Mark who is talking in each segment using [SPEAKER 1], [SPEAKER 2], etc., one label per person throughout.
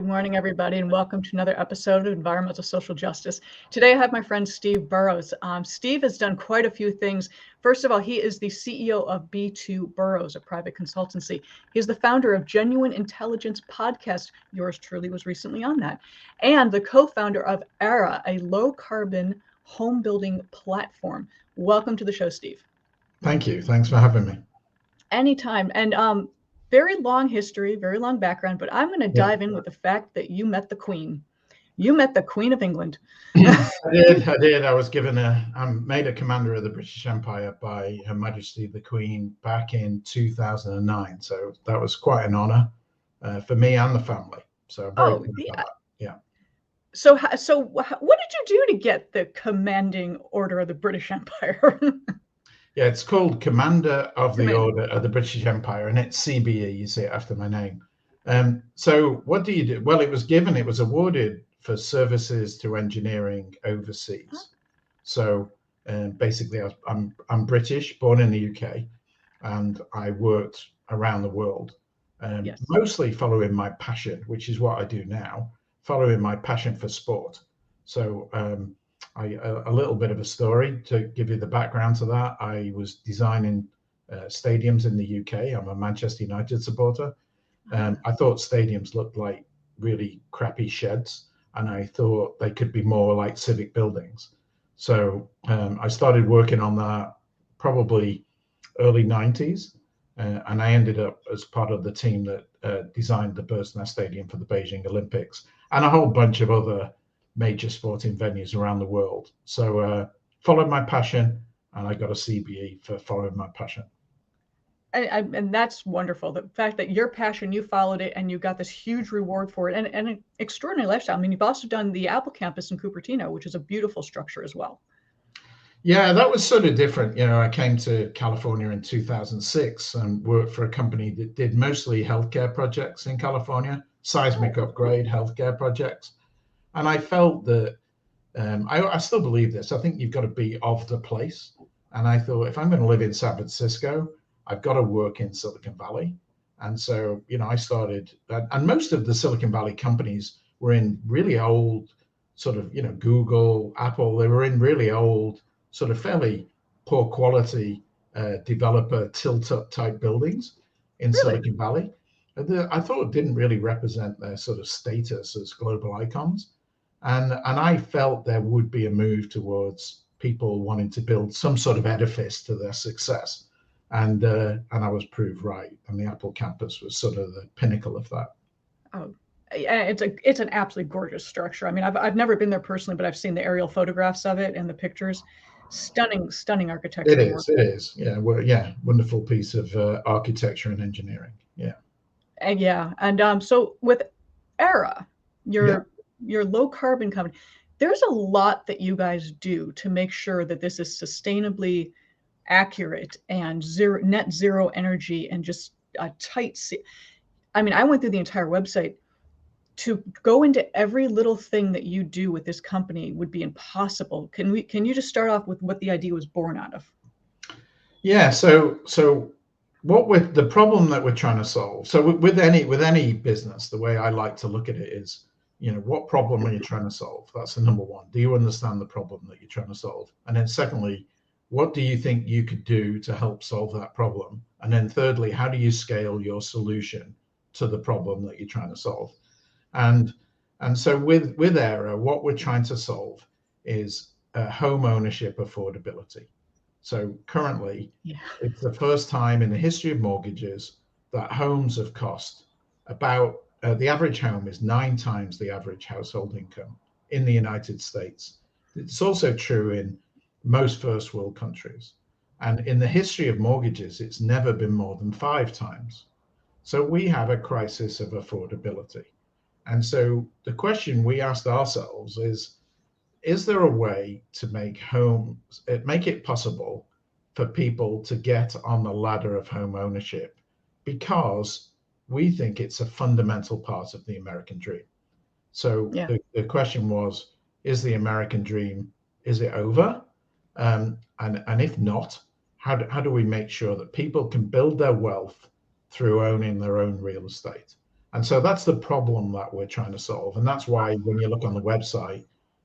[SPEAKER 1] Good morning, everybody, and welcome to another episode of Environmental Social Justice. Today, I have my friend Steve Burrows. Steve has done quite a few things. First of all, he is the CEO of B2 Burrows, a private consultancy. He's the founder of Genuine Intelligence Podcast. Yours truly was recently on that. And the co-founder of Aera, a low-carbon home building platform. Welcome to the show, Steve.
[SPEAKER 2] Thank you. Thanks for having me.
[SPEAKER 1] Anytime. And very long history, very long background, but I'm going to dive in with the fact that you met the Queen. You met the Queen of England.
[SPEAKER 2] I did. I was made a commander of the British Empire by Her Majesty the Queen back in 2009. So that was quite an honor for me and the family. So very proud of that. Yeah.
[SPEAKER 1] So what did you do to get the Commanding Order of the British Empire?
[SPEAKER 2] Yeah, it's called Commander of the Order of the British Empire, and it's CBE. You see it after my name. So what do you do? Well, it was awarded for services to engineering overseas. Huh? So basically, I'm British, born in the UK, and I worked around the world, mostly following my passion, which is what I do now, following my passion for sport. So a little bit of a story to give you the background to that. I was designing stadiums in the UK. I'm a Manchester United supporter. I thought stadiums looked like really crappy sheds, and I thought they could be more like civic buildings. So I started working on that probably early 90s, and I ended up as part of the team that designed the Birdsnest Stadium for the Beijing Olympics and a whole bunch of other major sporting venues around the world. So followed my passion, and I got a CBE for following my passion.
[SPEAKER 1] And that's wonderful. The fact that your passion, you followed it and you got this huge reward for it, and an extraordinary lifestyle. I mean, you've also done the Apple campus in Cupertino, which is a beautiful structure as well.
[SPEAKER 2] Yeah, that was sort of different. You know, I came to California in 2006 and worked for a company that did mostly healthcare projects in California, seismic upgrade healthcare projects. And I felt that I still believe this. I think you've got to be of the place. And I thought, if I'm going to live in San Francisco, I've got to work in Silicon Valley. And so, you know, I started, and most of the Silicon Valley companies were in really old sort of, you know, Google, Apple, they were in really old, sort of fairly poor quality developer tilt-up type buildings in Silicon Valley. I thought it didn't really represent their sort of status as global icons. And I felt there would be a move towards people wanting to build some sort of edifice to their success. And I was proved right. And the Apple campus was sort of the pinnacle of that.
[SPEAKER 1] Oh, it's an absolutely gorgeous structure. I mean, I've never been there personally, but I've seen the aerial photographs of it and the pictures. Stunning architecture.
[SPEAKER 2] It is. Yeah, wonderful piece of architecture and engineering. Yeah.
[SPEAKER 1] And so with Aera, your low carbon company, there's a lot that you guys do to make sure that this is sustainably accurate and net zero energy and just a tight. I mean, I went through the entire website. To go into every little thing that you do with this company would be impossible. Can you just start off with what the idea was born out of?
[SPEAKER 2] Yeah. So the problem that we're trying to solve. So with any business, the way I like to look at it is, you know, what problem are you trying to solve? That's the number one. Do you understand the problem that you're trying to solve? And then secondly, what do you think you could do to help solve that problem? And then thirdly, how do you scale your solution to the problem that you're trying to solve? And so with Aera, what we're trying to solve is home ownership affordability. So currently, it's the first time in the history of mortgages that homes have cost about, the average home is 9 times the average household income in the United States. It's also true in most first world countries. And in the history of mortgages, it's never been more than 5 times. So we have a crisis of affordability. And so the question we asked ourselves is there a way to make it possible for people to get on the ladder of home ownership? Because we think it's a fundamental part of the American dream. So the question was, is the American dream, is it over? And if not, how do we make sure that people can build their wealth through owning their own real estate? And so that's the problem that we're trying to solve. And that's why when you look on the website,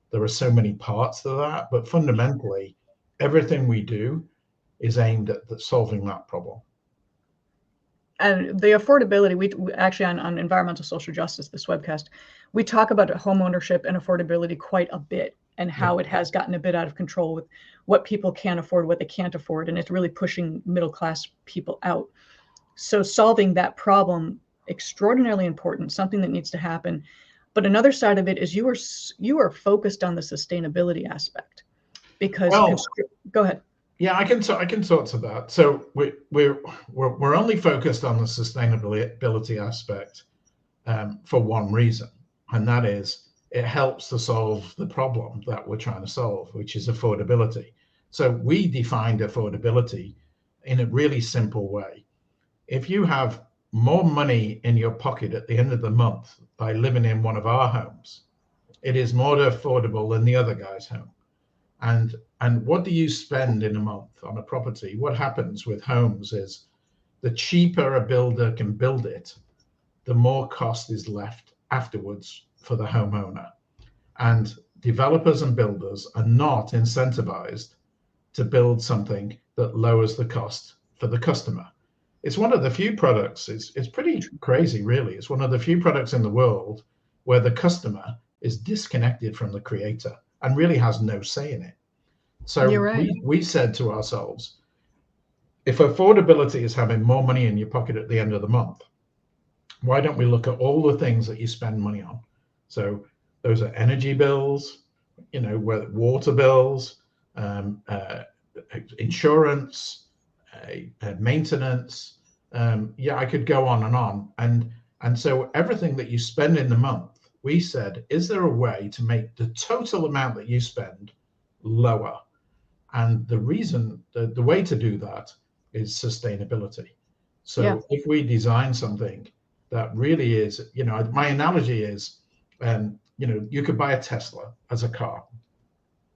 [SPEAKER 2] there are so many parts to that. But fundamentally, everything we do is aimed at solving that problem.
[SPEAKER 1] And the affordability, we actually on environmental social justice, this webcast, we talk about home ownership and affordability quite a bit, and how it has gotten a bit out of control with what people can afford, what they can't afford, and it's really pushing middle class people out. So solving that problem, extraordinarily important, something that needs to happen. But another side of it is you are focused on the sustainability aspect, because go ahead.
[SPEAKER 2] Yeah, I can talk to that. So we're only focused on the sustainability aspect for one reason, and that is it helps to solve the problem that we're trying to solve, which is affordability. So we defined affordability in a really simple way. If you have more money in your pocket at the end of the month by living in one of our homes, it is more affordable than the other guy's home. And what do you spend in a month on a property? What happens with homes is the cheaper a builder can build it, the more cost is left afterwards for the homeowner. And developers and builders are not incentivized to build something that lowers the cost for the customer. It's one of the few products, it's pretty crazy, really. It's one of the few products in the world where the customer is disconnected from the creator and really has no say in it. So we said to ourselves, if affordability is having more money in your pocket at the end of the month, why don't we look at all the things that you spend money on? So those are energy bills, water bills, insurance, maintenance. I could go on and on. And so everything that you spend in the month, we said, is there a way to make the total amount that you spend lower? And the way to do that is sustainability. So if we design something that really is, my analogy is, you could buy a Tesla as a car.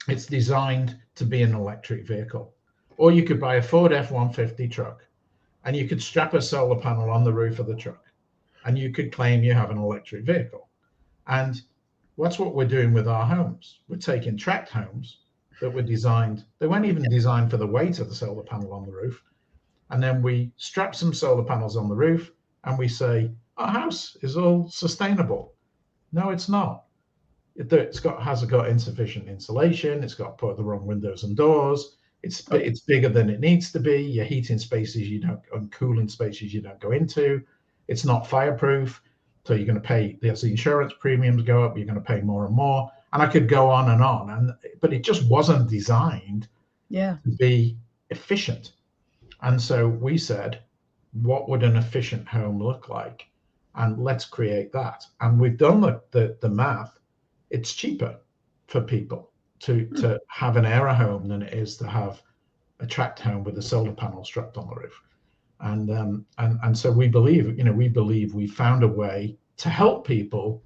[SPEAKER 2] It's designed to be an electric vehicle. Or you could buy a Ford F-150 truck, and you could strap a solar panel on the roof of the truck, and you could claim you have an electric vehicle. And that's what we're doing with our homes. We're taking tract homes that were designed, they weren't even designed for the weight of the solar panel on the roof. And then we strap some solar panels on the roof, and we say, our house is all sustainable. No, it's not. It hasn't got insufficient insulation. It's got put the wrong windows and doors. It's bigger than it needs to be. Your heating spaces and cooling spaces you don't go into. It's not fireproof. So you're going to pay, as the insurance premiums go up, you're going to pay more and more. And I could go on and on. But it just wasn't designed to be efficient. And so we said, what would an efficient home look like? And let's create that. And we've done the math. It's cheaper for people to have an Aera home than it is to have a tract home with a solar panel strapped on the roof. And so we believe we found a way to help people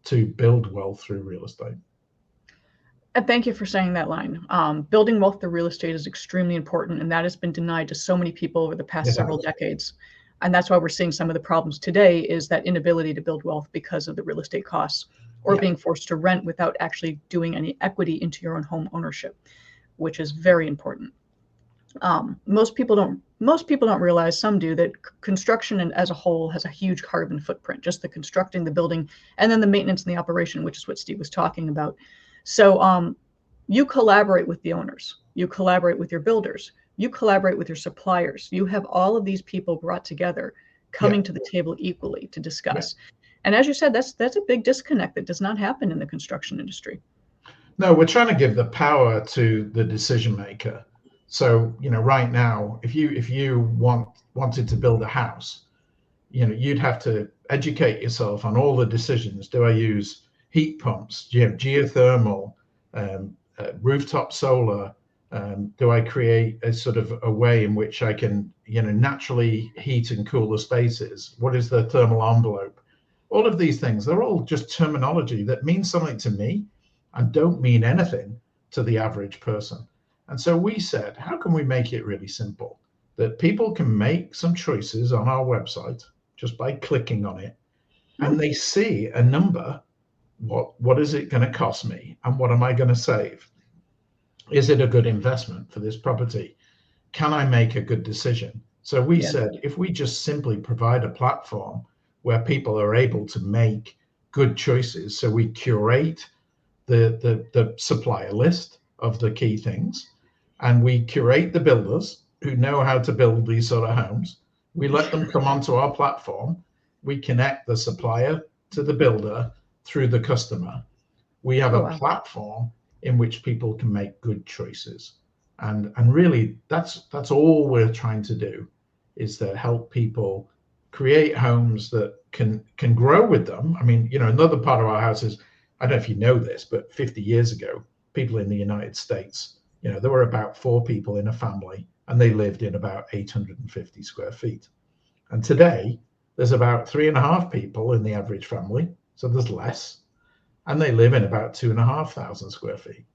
[SPEAKER 2] to build wealth through real estate.
[SPEAKER 1] And thank you for saying that line. Building wealth through real estate is extremely important, and that has been denied to so many people over the past several decades. And that's why we're seeing some of the problems today is that inability to build wealth because of the real estate costs, or being forced to rent without actually doing any equity into your own home ownership, which is very important. Most people don't realize, some do, that construction as a whole has a huge carbon footprint, just the constructing the building and then the maintenance and the operation, which is what Steve was talking about. So you collaborate with the owners, you collaborate with your builders, you collaborate with your suppliers. You have all of these people brought together, coming to the table equally to discuss. And as you said, that's a big disconnect that does not happen in the construction industry.
[SPEAKER 2] No, we're trying to give the power to the decision maker. So, right now, if you wanted to build a house, you'd have to educate yourself on all the decisions. Do I use heat pumps, geothermal, rooftop solar? Do I create a sort of a way in which I can, naturally heat and cool the spaces? What is the thermal envelope? All of these things, they're all just terminology that means something to me and don't mean anything to the average person. And so we said, how can we make it really simple? That people can make some choices on our website just by clicking on it. and they see a number. What is it going to cost me, and what am I going to save? Is it a good investment for this property? Can I make a good decision? So we said, if we just simply provide a platform where people are able to make good choices, so we curate the supplier list of the key things, and we curate the builders who know how to build these sort of homes. We let them come onto our platform. We connect the supplier to the builder through the customer. We have a platform in which people can make good choices. And really, that's all we're trying to do, is to help people create homes that can grow with them. I mean, another part of our house is, I don't know if you know this, but 50 years ago, people in the United States, there were about 4 people in a family, and they lived in about 850 square feet. And today, there's about 3.5 people in the average family, so there's less, and they live in about 2,500 square feet.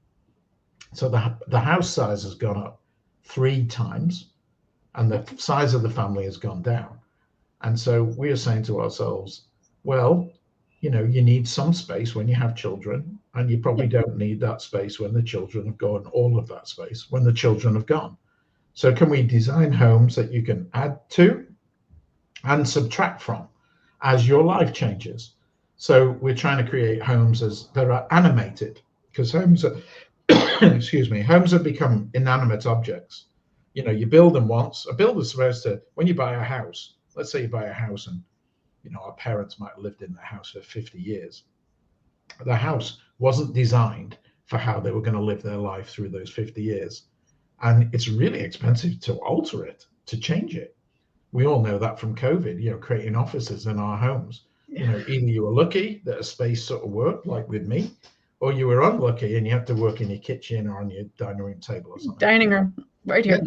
[SPEAKER 2] So the house size has gone up 3 times, and the size of the family has gone down. And so we are saying to ourselves, well, you need some space when you have children, and you probably don't need that space when the children have gone, all of that space when the children have gone. So can we design homes that you can add to and subtract from as your life changes? So we're trying to create homes that are animated, because homes are, excuse me, homes have become inanimate objects. You build them once. A builder's supposed to, when you buy a house, let's say you buy a house and, our parents might have lived in the house for 50 years. The house wasn't designed for how they were going to live their life through those 50 years. And it's really expensive to alter it, to change it. We all know that from COVID, creating offices in our homes. Either you were lucky that a space sort of worked, like with me, or you were unlucky and you have to work in your kitchen or on your dining room table or something.
[SPEAKER 1] Dining room, right here.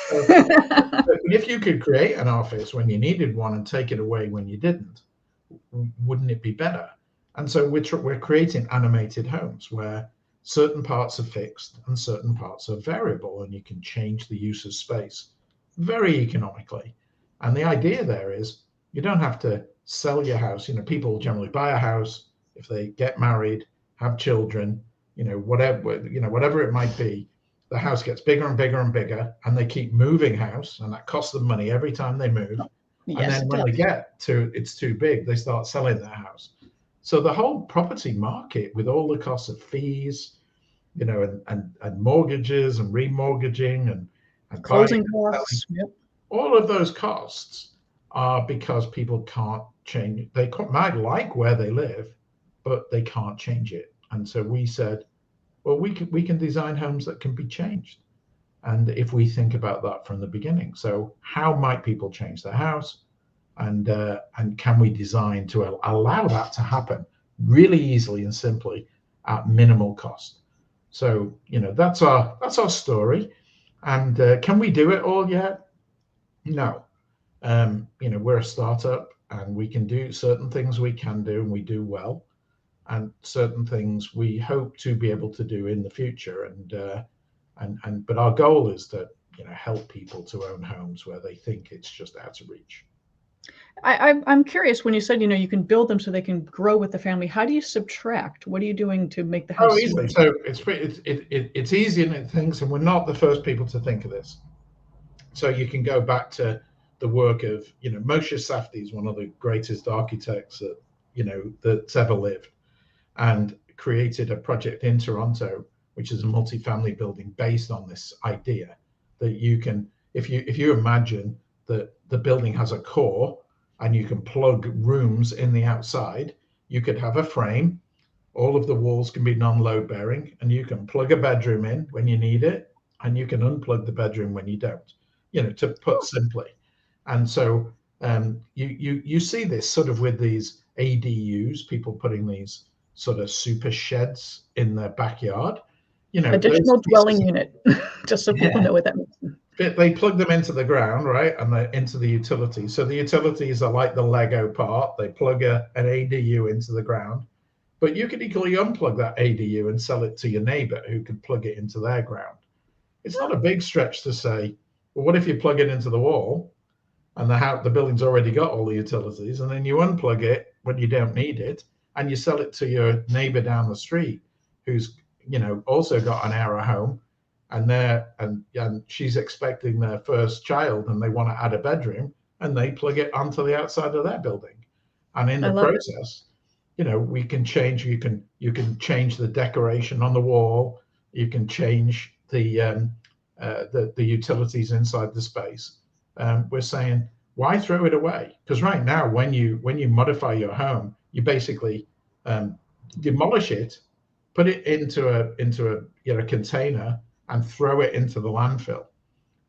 [SPEAKER 2] So if you could create an office when you needed one and take it away when you didn't, wouldn't it be better? And so we're creating animated homes where certain parts are fixed and certain parts are variable, and you can change the use of space very economically. And the idea there is you don't have to sell your house. People generally buy a house if they get married, have children, whatever it might be. The house gets bigger and bigger and bigger, and they keep moving house, and that costs them money every time they move.
[SPEAKER 1] Yes,
[SPEAKER 2] and then when they get to it's too big, they start selling their house. So the whole property market, with all the costs of fees, and mortgages and remortgaging and
[SPEAKER 1] closing costs,
[SPEAKER 2] all of those costs are because people can't change. They might like where they live, but they can't change it. And so we said, well, we can design homes that can be changed. And if we think about that from the beginning, so how might people change their house, and can we design to allow that to happen really easily and simply at minimal cost? So that's our story. And can we do it all yet? No. We're a startup, and we can do certain things we can do and we do well, and certain things we hope to be able to do in the future. But our goal is to help people to own homes where they think it's just out of reach.
[SPEAKER 1] I'm curious, when you said you can build them so they can grow with the family, how do you subtract? What are you doing to make the house?
[SPEAKER 2] Oh, easily. So it's easy in things, and we're not the first people to think of this. So you can go back to the work of Moshe Safdie is one of the greatest architects that's ever lived, and created a project in Toronto, which is a multi-family building based on this idea that you can, if you imagine that the building has a core and you can plug rooms in the outside, you could have a frame, all of the walls can be non-load bearing, and you can plug a bedroom in when you need it, and you can unplug the bedroom when you don't, to put simply. And so you see this sort of with these ADUs, people putting these sort of super sheds in their backyard.
[SPEAKER 1] Additional dwelling unit, just so people know what that means.
[SPEAKER 2] They plug them into the ground, right, and into the utilities. So the utilities are like the Lego part. They plug an ADU into the ground, but you could equally unplug that ADU and sell it to your neighbor who could plug it into their ground. It's not a big stretch to say, well, what if you plug it into the wall and the building's already got all the utilities, and then you unplug it when you don't need it, and you sell it to your neighbor down the street who's also got an Aera home, and she's expecting their first child, and they want to add a bedroom, and they plug it onto the outside of their building. And in the process, we can change. You can change the decoration on the wall. You can change the utilities inside the space. We're saying, why throw it away? Because right now, when you modify your home, you basically demolish it, put it into a container, and throw it into the landfill.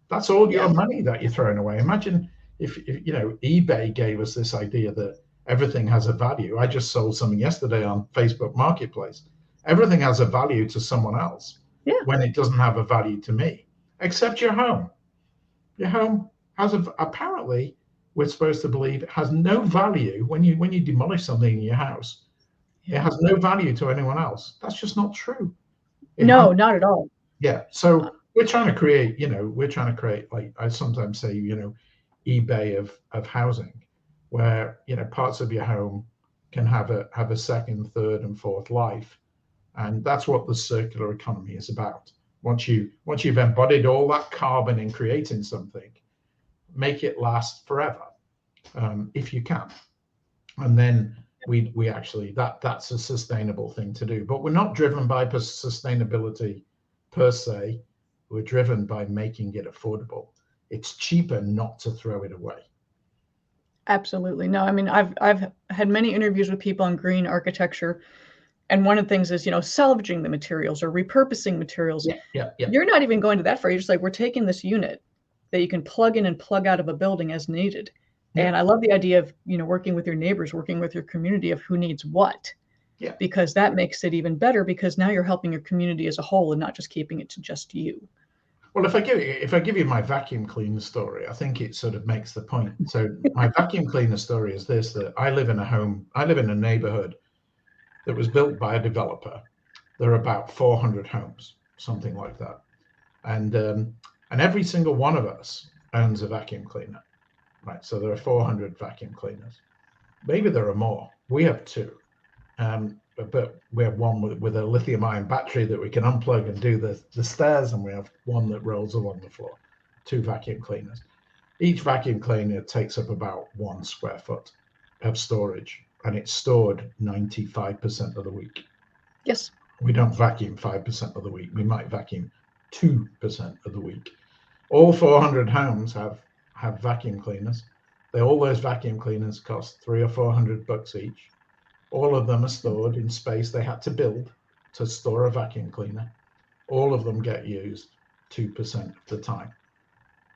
[SPEAKER 2] That's all your money that you're throwing away. Imagine if eBay gave us this idea that everything has a value. I just sold something yesterday on Facebook Marketplace. Everything has a value to someone else when it doesn't have a value to me, except your home. Your home has apparently, we're supposed to believe, it has no value when you demolish something in your house. It has no value to anyone else. That's just not true.
[SPEAKER 1] No, not at all.
[SPEAKER 2] Yeah. So we're trying to create, like I sometimes say, eBay of housing, where parts of your home can have a second, third, and fourth life, and that's what the circular economy is about. Once you've embodied all that carbon in creating something, make it last forever, if you can, and then we actually that's a sustainable thing to do. But we're not driven by sustainability per se. We're driven by making it affordable. It's cheaper not to throw it away.
[SPEAKER 1] Absolutely. No, I mean, I've had many interviews with people on green architecture, and one of the things is, salvaging the materials or repurposing materials.
[SPEAKER 2] Yeah.
[SPEAKER 1] You're not even going to that far. You're just like, we're taking this unit that you can plug in and plug out of a building as needed. Yeah. And I love the idea of, working with your neighbors, working with your community of who needs what. Yeah. Because that makes it even better, because now you're helping your community as a whole and not just keeping it to just you.
[SPEAKER 2] Well, if I give you my vacuum cleaner story, I think it sort of makes the point. So my vacuum cleaner story is this: that I live in a neighborhood that was built by a developer. There are about 400 homes, something like that, and every single one of us owns a vacuum cleaner, right? So there are 400 vacuum cleaners. Maybe there are more. We have two. But we have one with a lithium-ion battery that we can unplug and do the stairs, and we have one that rolls along the floor. Two vacuum cleaners. Each vacuum cleaner takes up about 1 square foot of storage, and it's stored 95% of the week.
[SPEAKER 1] Yes.
[SPEAKER 2] We don't vacuum 5% of the week. We might vacuum 2% of the week. All 400 homes have vacuum cleaners. All those vacuum cleaners cost $300 or $400 each. All of them are stored in space they had to build to store a vacuum cleaner. All of them get used 2% of the time.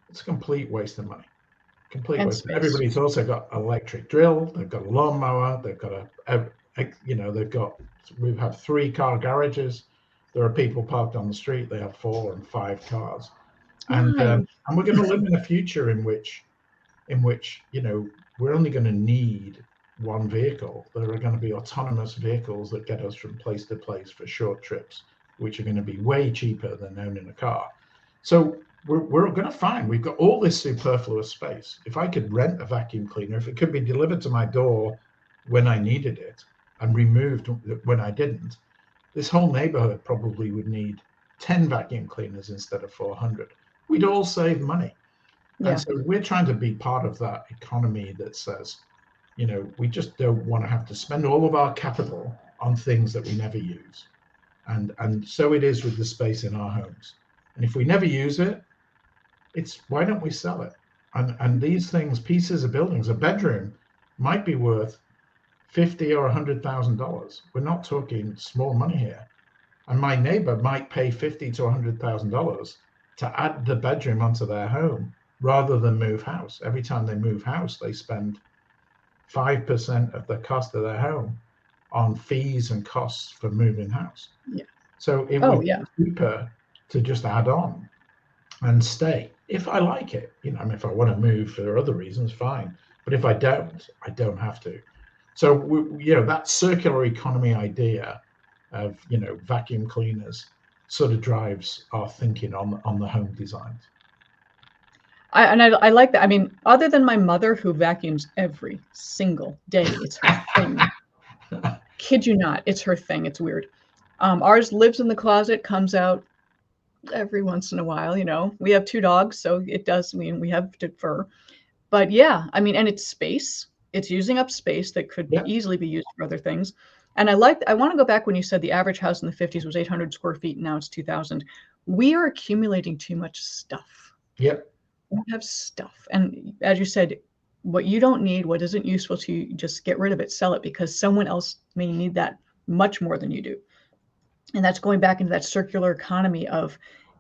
[SPEAKER 2] It's a complete waste of money. Complete waste. Everybody's also got an electric drill. They've got a lawnmower. They've got we have 3 car garages. There are people parked on the street. They have 4 and 5 cars. And we're going to live in a future in which we're only going to need one vehicle. There are going to be autonomous vehicles that get us from place to place for short trips, which are going to be way cheaper than owning a car. So we're going to find we've got all this superfluous space. If I could rent a vacuum cleaner, if it could be delivered to my door when I needed it and removed when I didn't, this whole neighborhood probably would need 10 vacuum cleaners instead of 400. We'd all save money. Yeah. And so we're trying to be part of that economy that says, we just don't want to have to spend all of our capital on things that we never use. And so it is with the space in our homes. And if we never use it, why don't we sell it? And these things, pieces of buildings, a bedroom might be worth $50,000 or $100,000. We're not talking small money here. And my neighbor might pay $50,000 to $100,000 to add the bedroom onto their home rather than move house. Every time they move house, they spend 5% of the cost of their home on fees and costs for moving house. Yeah. So it would be cheaper to just add on and stay. If I like it, if I want to move for other reasons, fine. But if I don't have to. So that circular economy idea of vacuum cleaners sort of drives our thinking on the home designs.
[SPEAKER 1] I like that. I mean, other than my mother who vacuums every single day, it's her thing. Kid you not, it's her thing. It's weird. Ours lives in the closet, comes out every once in a while. You know, we have 2 dogs, so it does mean we have to fur. But yeah, I mean, and it's space. It's using up space that could
[SPEAKER 2] Yeah.
[SPEAKER 1] easily be used for other things. And I want to go back when you said the average house in the 50s was 800 square feet, and now it's 2,000. We are accumulating too much stuff.
[SPEAKER 2] Yep.
[SPEAKER 1] We have stuff. And as you said, what you don't need, what isn't useful to you, just get rid of it, sell it, because someone else may need that much more than you do. And that's going back into that circular economy of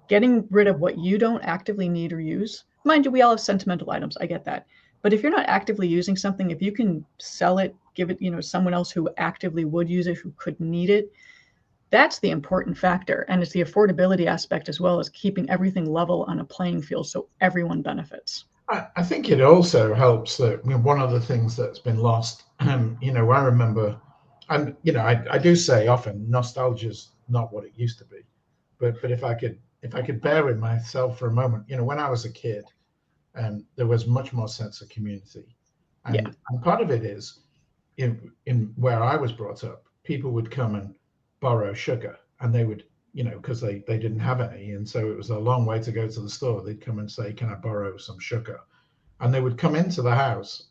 [SPEAKER 1] getting rid of what you don't actively need or use. Mind you, we all have sentimental items. I get that. But if you're not actively using something, if you can sell it, give it, someone else who actively would use it, who could need it, that's the important factor. And it's the affordability aspect as well as keeping everything level on a playing field so everyone benefits.
[SPEAKER 2] I think it also helps that one of the things that's been lost, I remember, and I do say often, nostalgia's not what it used to be, but if I could bear with myself for a moment, when I was a kid, there was much more sense of community, and part of it is in where I was brought up, people would come and borrow sugar, and they would, because they didn't have any, and so it was a long way to go to the store. They'd come and say, "Can I borrow some sugar?" And they would come into the house,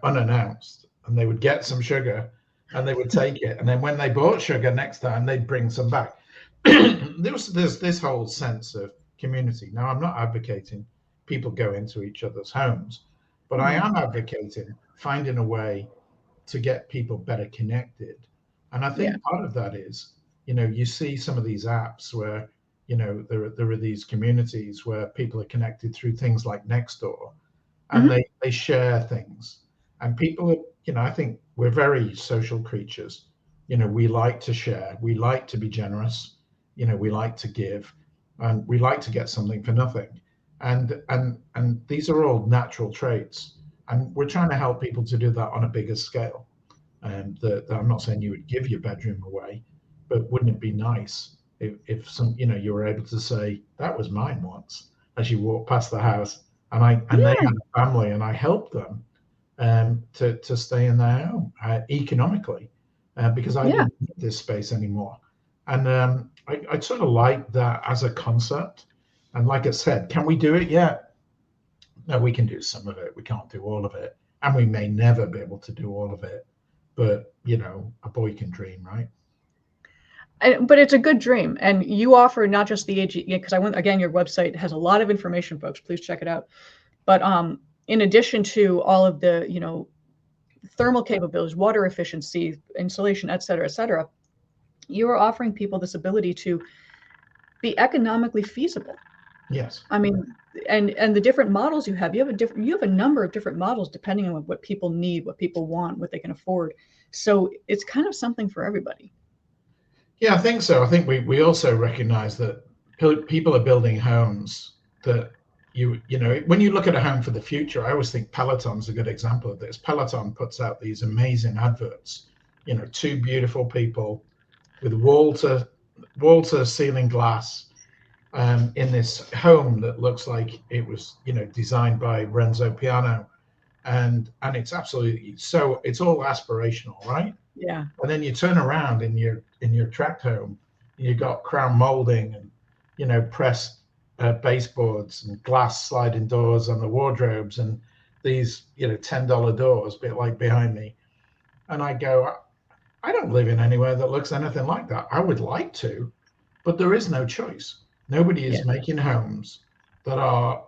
[SPEAKER 2] unannounced, and they would get some sugar, and they would take it, and then when they bought sugar next time, they'd bring some back. There's this whole sense of community. Now, I'm not advocating people go into each other's homes, but I am advocating finding a way to get people better connected. And I think part of that is, you see some of these apps where, there are these communities where people are connected through things like Nextdoor, and they share things. And people, I think we're very social creatures. We like to share, we like to be generous, we like to give, and we like to get something for nothing. And these are all natural traits. And we're trying to help people to do that on a bigger scale. And I'm not saying you would give your bedroom away, but wouldn't it be nice if you were able to say, that was mine once, as you walk past the house, and they had a family, and I helped them to stay in their home economically, because I didn't need this space anymore. And I sort of like that as a concept. And like I said, can we do it yet? No, we can do some of it. We can't do all of it. And we may never be able to do all of it. But, a boy can dream, right?
[SPEAKER 1] But it's a good dream. And you offer not just the AG, because again, your website has a lot of information, folks. Please check it out. But in addition to all of the, thermal capabilities, water efficiency, insulation, et cetera, you are offering people this ability to be economically feasible.
[SPEAKER 2] Yes.
[SPEAKER 1] I mean, and the different models you have a number of different models depending on what people need, what people want, what they can afford. So it's kind of something for everybody.
[SPEAKER 2] Yeah, I think so. I think we also recognize that people are building homes that when you look at a home for the future, I always think Peloton's a good example of this. Peloton puts out these amazing adverts, 2 beautiful people with wall to ceiling glass, in this home that looks like it was, designed by Renzo Piano, and it's absolutely so. It's all aspirational, right?
[SPEAKER 1] Yeah.
[SPEAKER 2] And then you turn around in your tract home, and you've got crown molding and pressed baseboards and glass sliding doors on the wardrobes and these $10 doors, a bit like behind me. And I go, I don't live in anywhere that looks anything like that. I would like to, but there is no choice. Nobody is making homes that are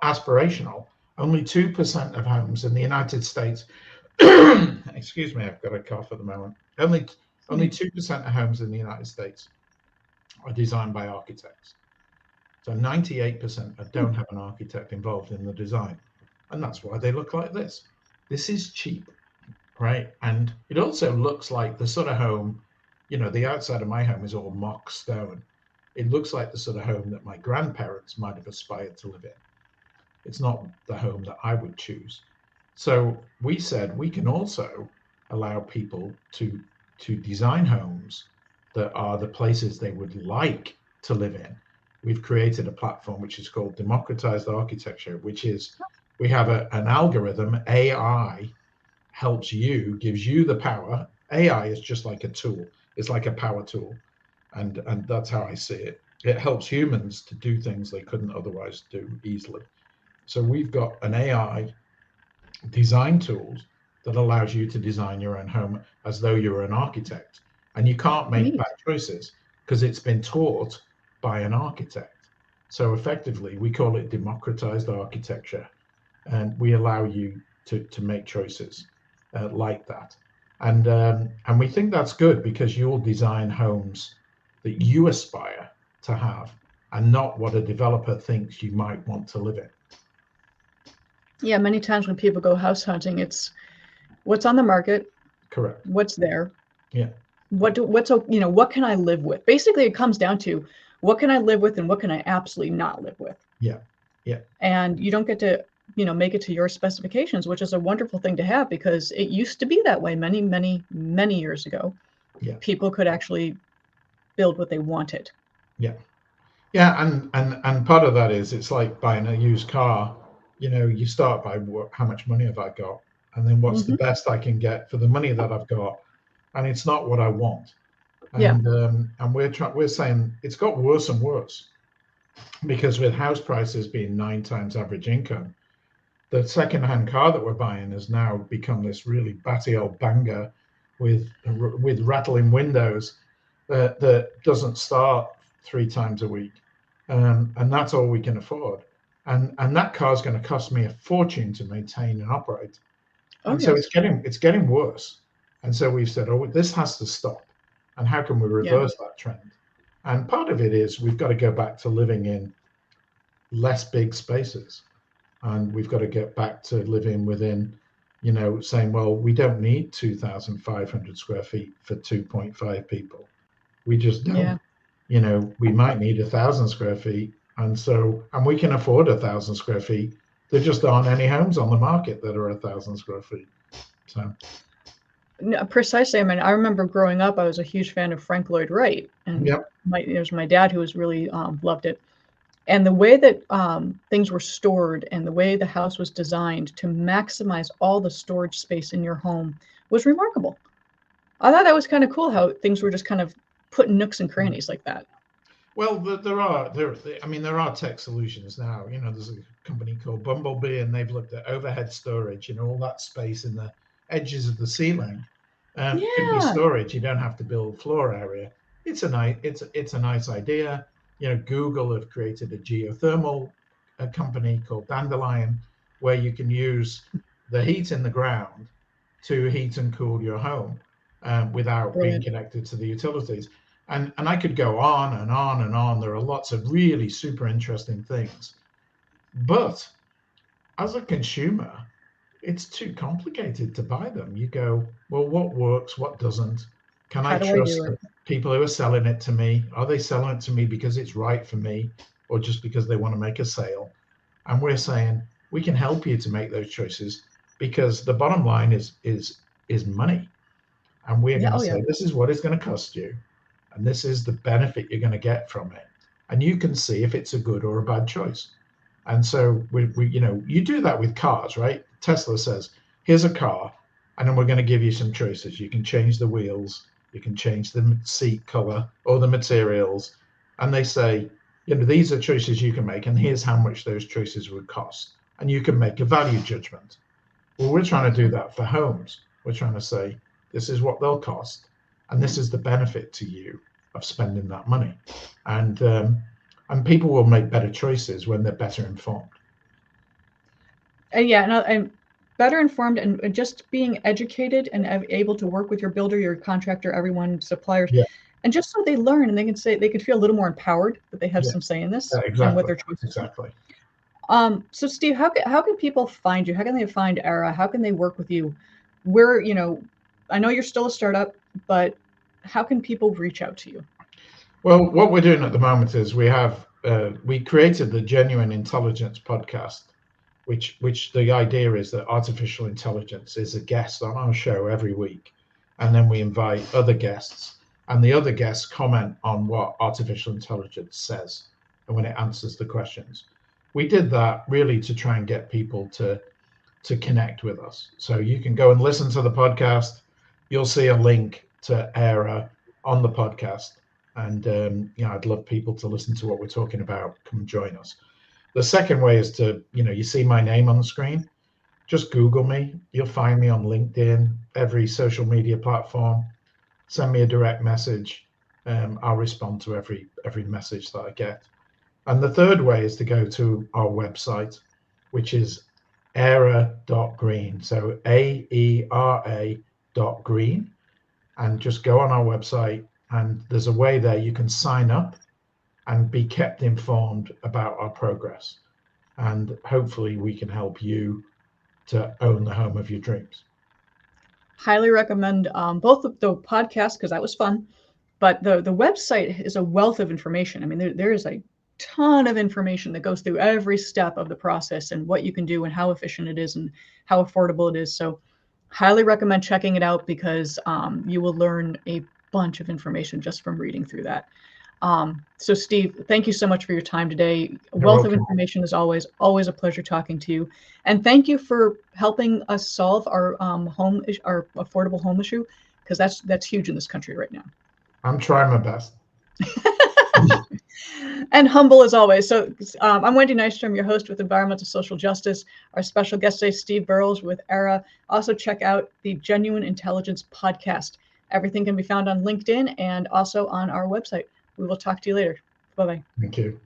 [SPEAKER 2] aspirational. Only 2% of homes in the United States, excuse me, I've got a cough at the moment. Only 2% of homes in the United States are designed by architects. So 98% don't have an architect involved in the design. And that's why they look like this. This is cheap, right? And it also looks like the sort of home, the outside of my home is all mock stone. It looks like the sort of home that my grandparents might have aspired to live in. It's not the home that I would choose. So we said we can also allow people to design homes that are the places they would like to live in. we've created a platform which is called Democratized Architecture, which is we have an algorithm. AI helps you, gives you the power. AI is just like a tool. It's like a power tool. And that's how I see it. It helps humans to do things they couldn't otherwise do easily. So we've got an AI design tools that allows you to design your own home as though you're an architect. And you can't make bad choices because it's been taught by an architect. So effectively, we call it democratized architecture. And we allow you to make choices like that. And we think that's good because you'll design homes that you aspire to have and not what a developer thinks you might want to live in.
[SPEAKER 1] Yeah, many times when people go house hunting, it's what's on the market.
[SPEAKER 2] Correct.
[SPEAKER 1] What's there.
[SPEAKER 2] Yeah.
[SPEAKER 1] What can I live with? Basically, it comes down to what can I live with and what can I absolutely not live with.
[SPEAKER 2] Yeah. Yeah.
[SPEAKER 1] And you don't get to, make it to your specifications, which is a wonderful thing to have because it used to be that way many, many, many years ago.
[SPEAKER 2] Yeah.
[SPEAKER 1] People could actually build what they wanted.
[SPEAKER 2] Yeah. Yeah. And part of that is it's like buying a used car. You start by how much money have I got? And then what's the best I can get for the money that I've got? And it's not what I want. And we're saying it's got worse and worse because with house prices being 9 times average income, the second-hand car that we're buying has now become this really batty old banger with rattling windows that doesn't start 3 times a week, and that's all we can afford. And that car is going to cost me a fortune to maintain and operate. So it's getting worse. And so we've said, this has to stop. And how can we reverse that trend? And part of it is we've got to go back to living in less big spaces. And we've got to get back to living within, saying, well, we don't need 2,500 square feet for 2.5 people. We just don't. We might need 1,000 square feet. And we can afford 1,000 square feet. There just aren't any homes on the market that are 1,000 square feet. So.
[SPEAKER 1] No, precisely. I mean, I remember growing up, I was a huge fan of Frank Lloyd Wright, and it was my dad who was really loved it. And the way that things were stored and the way the house was designed to maximize all the storage space in your home was remarkable. I thought that was kind of cool how things were just kind of put in nooks and crannies like that.
[SPEAKER 2] Well, there are tech solutions now. There's a company called Bumblebee, and they've looked at overhead storage, all that space in the edges of the ceiling. Can be storage. You don't have to build floor area. It's a nice idea. Google have created a geothermal company called Dandelion, where you can use the heat in the ground to heat and cool your home without being connected to the utilities. And I could go on and on and on. There are lots of really super interesting things. But as a consumer, it's too complicated to buy them. You go, well, what works, what doesn't? Can I trust the people who are selling it to me? Are they selling it to me because it's right for me or just because they want to make a sale? And we're saying we can help you to make those choices because the bottom line is money. And we're going to say, this is what it's going to cost you. And this is the benefit you're going to get from it. And you can see if it's a good or a bad choice. And so you do that with cars, right? Tesla says, here's a car, and then we're going to give you some choices. You can change the wheels, you can change the seat color or the materials. And they say, these are choices you can make, and here's how much those choices would cost. And you can make a value judgment. Well, we're trying to do that for homes. We're trying to say, this is what they'll cost, and this is the benefit to you of spending that money. And people will make better choices when they're better informed.
[SPEAKER 1] And better informed and just being educated and able to work with your builder, your contractor, everyone, suppliers, and just so they learn and they can feel a little more empowered that they have some say in this and what their choices.
[SPEAKER 2] Exactly.
[SPEAKER 1] So Steve, how can people find you? How can they find Aera? How can they work with you? Where, I know you're still a startup, but how can people reach out to you?
[SPEAKER 2] Well, what we're doing at the moment is we created the Genuine Intelligence podcast, which the idea is that artificial intelligence is a guest on our show every week. And then we invite other guests, and the other guests comment on what artificial intelligence says. when it answers the questions. We did that really to try and get people to connect with us. So you can go and listen to the podcast. You'll see a link to Aera on the podcast. And I'd love people to listen to what we're talking about. Come join us. The second way is to, you see my name on the screen. Just Google me. You'll find me on LinkedIn, every social media platform. Send me a direct message. I'll respond to every message that I get. And the third way is to go to our website, which is aera.green. So AERA.green. And just go on our website, and there's a way there you can sign up and be kept informed about our progress. And hopefully we can help you to own the home of your dreams.
[SPEAKER 1] Highly recommend both of the podcasts, because that was fun, but the website is a wealth of information. I mean, there is a ton of information that goes through every step of the process and what you can do and how efficient it is and how affordable it is. So highly recommend checking it out, because you will learn a bunch of information just from reading through that. So Steve, thank you so much for your time today. A wealth of information as always a pleasure talking to you. And thank you for helping us solve our our affordable home issue, because that's huge in this country right now.
[SPEAKER 2] I'm trying my best.
[SPEAKER 1] And humble as always. So I'm Wendy Nystrom, your host with Environmental Social Justice. Our special guest today, Steve Burrows with Aera. Also check out the Genuine Intelligence podcast. Everything can be found on LinkedIn and also on our website. We will talk to you later. Bye-bye.
[SPEAKER 2] Thank you.